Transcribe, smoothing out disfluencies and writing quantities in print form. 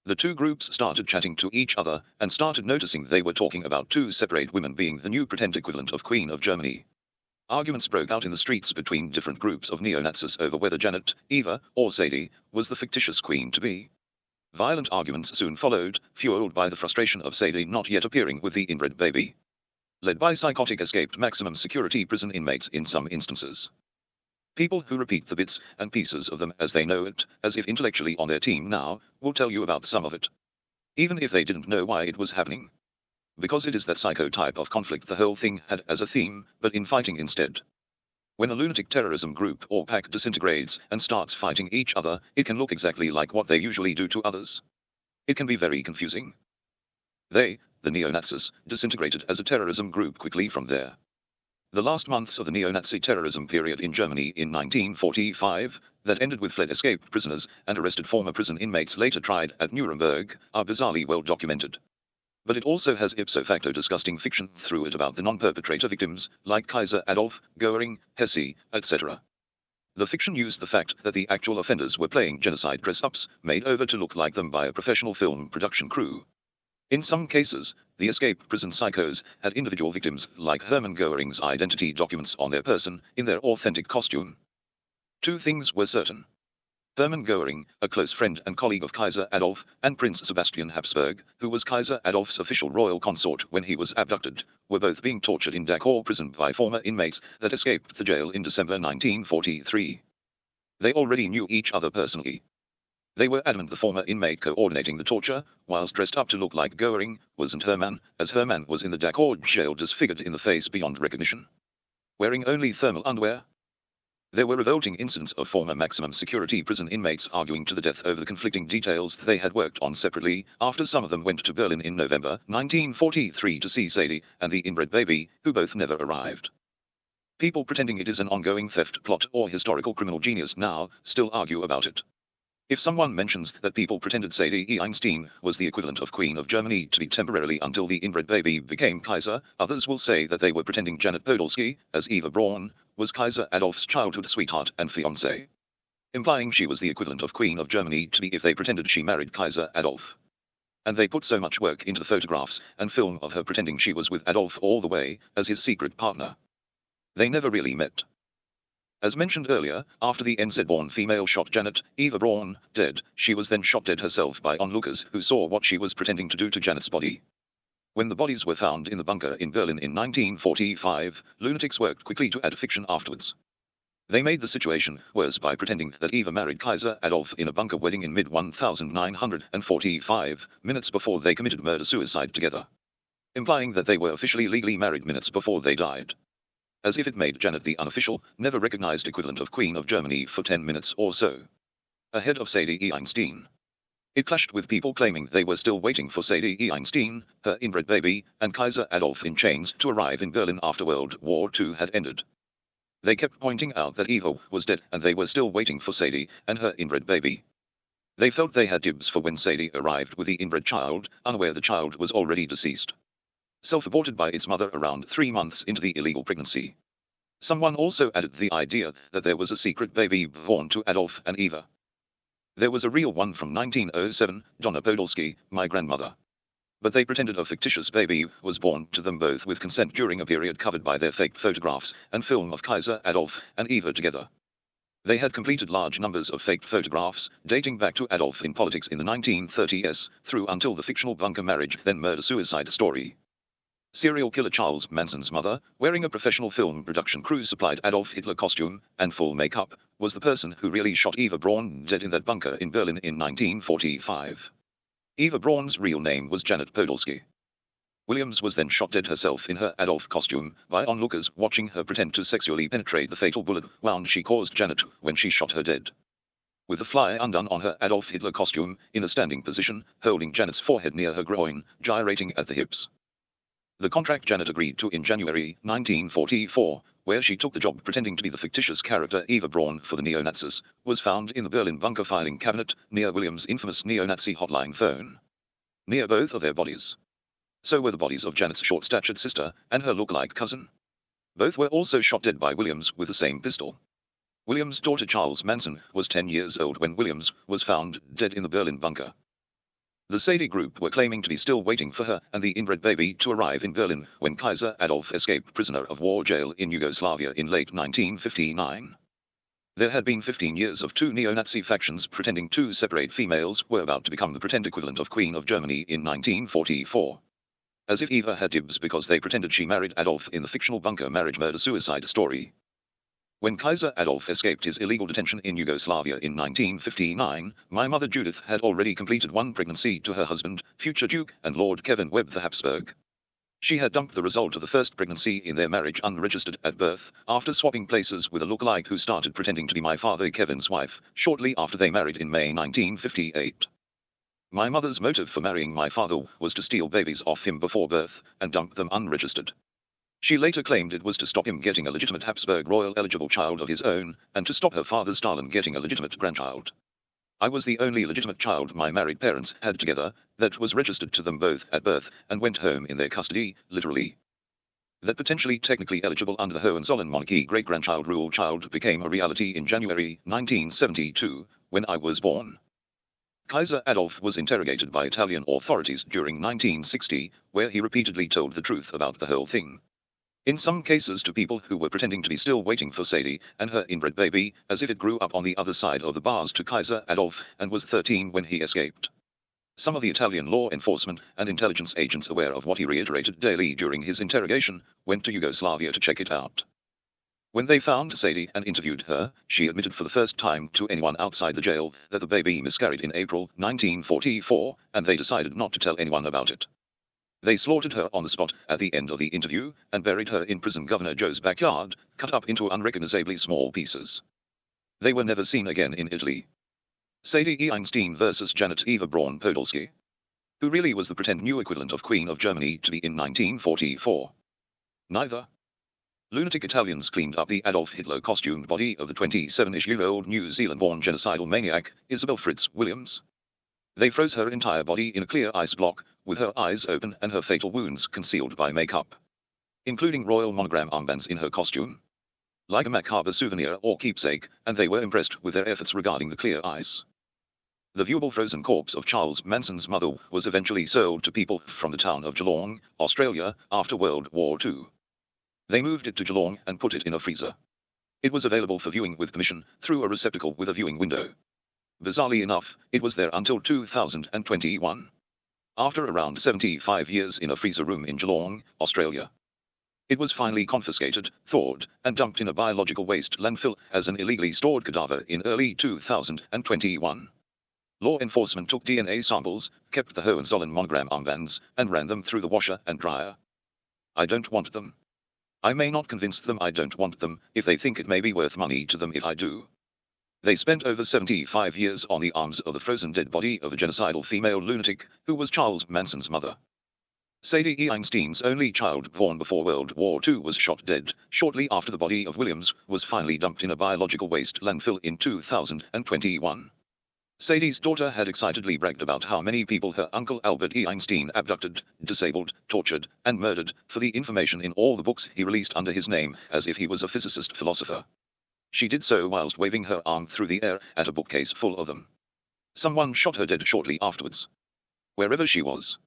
The two groups started chatting to each other, and started noticing they were talking about two separate women being the new pretend equivalent of Queen of Germany. Arguments broke out in the streets between different groups of neo-Nazis over whether Janet, Eva, or Sadie was the fictitious queen-to-be. Violent arguments soon followed, fueled by the frustration of Sadie not yet appearing with the inbred baby. Led by psychotic escaped maximum security prison inmates in some instances. People who repeat the bits and pieces of them as they know it, as if intellectually on their team now, will tell you about some of it. Even if they didn't know why it was happening. Because it is that psycho type of conflict the whole thing had as a theme, but in fighting instead. When a lunatic terrorism group or pack disintegrates and starts fighting each other, it can look exactly like what they usually do to others. It can be very confusing. They, the neo-Nazis, disintegrated as a terrorism group quickly from there. The last months of the neo-Nazi terrorism period in Germany in 1945, that ended with fled escaped prisoners and arrested former prison inmates later tried at Nuremberg, are bizarrely well documented. But it also has ipso facto disgusting fiction through it about the non-perpetrator victims, like Kaiser, Adolf, Goering, Hesse, etc. The fiction used the fact that the actual offenders were playing genocide dress-ups, made over to look like them by a professional film production crew. In some cases, the escaped prison psychos had individual victims like Hermann Goering's identity documents on their person, in their authentic costume. Two things were certain. Hermann Goering, a close friend and colleague of Kaiser Adolf, and Prince Sebastian Habsburg, who was Kaiser Adolf's official royal consort when he was abducted, were both being tortured in Dachau prison by former inmates that escaped the jail in December 1943. They already knew each other personally. They were adamant the former inmate coordinating the torture, whilst dressed up to look like Goering, wasn't Hermann, as Hermann was in the Dachau jail disfigured in the face beyond recognition. Wearing only thermal underwear. There were revolting incidents of former maximum security prison inmates arguing to the death over the conflicting details they had worked on separately, after some of them went to Berlin in November 1943 to see Sadie and the inbred baby, who both never arrived. People pretending it is an ongoing theft plot or historical criminal genius now still argue about it. If someone mentions that people pretended Sadie E. Einstein was the equivalent of Queen of Germany to be temporarily until the inbred baby became Kaiser, others will say that they were pretending Janet Podolski, as Eva Braun, was Kaiser Adolf's childhood sweetheart and fiancée. Implying she was the equivalent of Queen of Germany to be if they pretended she married Kaiser Adolf. And they put so much work into the photographs and film of her pretending she was with Adolf all the way, as his secret partner. They never really met. As mentioned earlier, after the NZ-born female shot Janet, Eva Braun, dead, she was then shot dead herself by onlookers who saw what she was pretending to do to Janet's body. When the bodies were found in the bunker in Berlin in 1945, lunatics worked quickly to add fiction afterwards. They made the situation worse by pretending that Eva married Kaiser Adolf in a bunker wedding in mid-1945, minutes before they committed murder-suicide together. Implying that they were officially legally married minutes before they died. As if it made Janet the unofficial, never recognized equivalent of Queen of Germany for 10 minutes or so. Ahead of Sadie E. Einstein. It clashed with people claiming they were still waiting for Sadie E. Einstein, her inbred baby, and Kaiser Adolf in chains to arrive in Berlin after World War II had ended. They kept pointing out that Eva was dead and they were still waiting for Sadie and her inbred baby. They felt they had dibs for when Sadie arrived with the inbred child, unaware the child was already deceased. Self-aborted by its mother around 3 months into the illegal pregnancy. Someone also added the idea that there was a secret baby born to Adolf and Eva. There was a real one from 1907, Donna Podolski, my grandmother. But they pretended a fictitious baby was born to them both with consent during a period covered by their faked photographs and film of Kaiser Adolf and Eva together. They had completed large numbers of faked photographs, dating back to Adolf in politics in the 1930s, through until the fictional bunker marriage then murder-suicide story. Serial killer Charles Manson's mother, wearing a professional film production crew supplied Adolf Hitler costume and full makeup, was the person who really shot Eva Braun dead in that bunker in Berlin in 1945. Eva Braun's real name was Janet Podolski. Williams was then shot dead herself in her Adolf costume by onlookers watching her pretend to sexually penetrate the fatal bullet wound she caused Janet when she shot her dead. With the fly undone on her Adolf Hitler costume, in a standing position, holding Janet's forehead near her groin, gyrating at the hips. The contract Janet agreed to in January 1944, where she took the job pretending to be the fictitious character Eva Braun for the neo-Nazis, was found in the Berlin bunker filing cabinet, near Williams' infamous neo-Nazi hotline phone. Near both of their bodies. So were the bodies of Janet's short-statured sister and her look-alike cousin. Both were also shot dead by Williams with the same pistol. Williams' daughter Charles Manson was 10 years old when Williams was found dead in the Berlin bunker. The Sadie group were claiming to be still waiting for her and the inbred baby to arrive in Berlin when Kaiser Adolf escaped prisoner of war jail in Yugoslavia in late 1959. There had been 15 years of two neo-Nazi factions pretending two separate females were about to become the pretend equivalent of Queen of Germany in 1944. As if Eva had dibs because they pretended she married Adolf in the fictional bunker marriage murder-suicide story. When Kaiser Adolf escaped his illegal detention in Yugoslavia in 1959, my mother Judith had already completed one pregnancy to her husband, future Duke and Lord Kevin Webb the Habsburg. She had dumped the result of the first pregnancy in their marriage unregistered at birth, after swapping places with a lookalike who started pretending to be my father Kevin's wife, shortly after they married in May 1958. My mother's motive for marrying my father was to steal babies off him before birth, and dump them unregistered. She later claimed it was to stop him getting a legitimate Habsburg royal eligible child of his own, and to stop her father Stalin getting a legitimate grandchild. I was the only legitimate child my married parents had together, that was registered to them both at birth, and went home in their custody, literally. That potentially technically eligible under the Hohenzollern monarchy great-grandchild rule child became a reality in January 1972, when I was born. Kaiser Adolf was interrogated by Italian authorities during 1960, where he repeatedly told the truth about the whole thing. In some cases to people who were pretending to be still waiting for Sadie and her inbred baby, as if it grew up on the other side of the bars to Kaiser Adolf and was 13 when he escaped. Some of the Italian law enforcement and intelligence agents, aware of what he reiterated daily during his interrogation, went to Yugoslavia to check it out. When they found Sadie and interviewed her, she admitted for the first time to anyone outside the jail that the baby miscarried in April 1944, and they decided not to tell anyone about it. They slaughtered her on the spot at the end of the interview, and buried her in prison Governor Joe's backyard, cut up into unrecognizably small pieces. They were never seen again in Italy. Sadie E. Einstein versus Janet Eva Braun Podolski. Who really was the pretend new equivalent of Queen of Germany to be in 1944? Neither. Lunatic Italians cleaned up the Adolf Hitler costumed body of the 27-ish-year-old New Zealand-born genocidal maniac, Isabelle Fritz Williams. They froze her entire body in a clear ice block, with her eyes open and her fatal wounds concealed by makeup, including royal monogram armbands in her costume, like a macabre souvenir or keepsake, and they were impressed with their efforts regarding the clear ice. The viewable frozen corpse of Charles Manson's mother was eventually sold to people from the town of Geelong, Australia, after World War II. They moved it to Geelong and put it in a freezer. It was available for viewing with permission, through a receptacle with a viewing window. Bizarrely enough, it was there until 2021. After around 75 years in a freezer room in Geelong, Australia. It was finally confiscated, thawed, and dumped in a biological waste landfill as an illegally stored cadaver in early 2021. Law enforcement took DNA samples, kept the Hohenzollern monogram armbands, and ran them through the washer and dryer. I don't want them. I may not convince them I don't want them, if they think it may be worth money to them if I do. They spent over 75 years on the arms of the frozen dead body of a genocidal female lunatic, who was Charles Manson's mother. Sadie E. Einstein's only child, born before World War II, was shot dead, shortly after the body of Williams was finally dumped in a biological waste landfill in 2021. Sadie's daughter had excitedly bragged about how many people her uncle Albert E. Einstein abducted, disabled, tortured, and murdered, for the information in all the books he released under his name, as if he was a physicist philosopher. She did so whilst waving her arm through the air at a bookcase full of them. Someone shot her dead shortly afterwards. Wherever she was.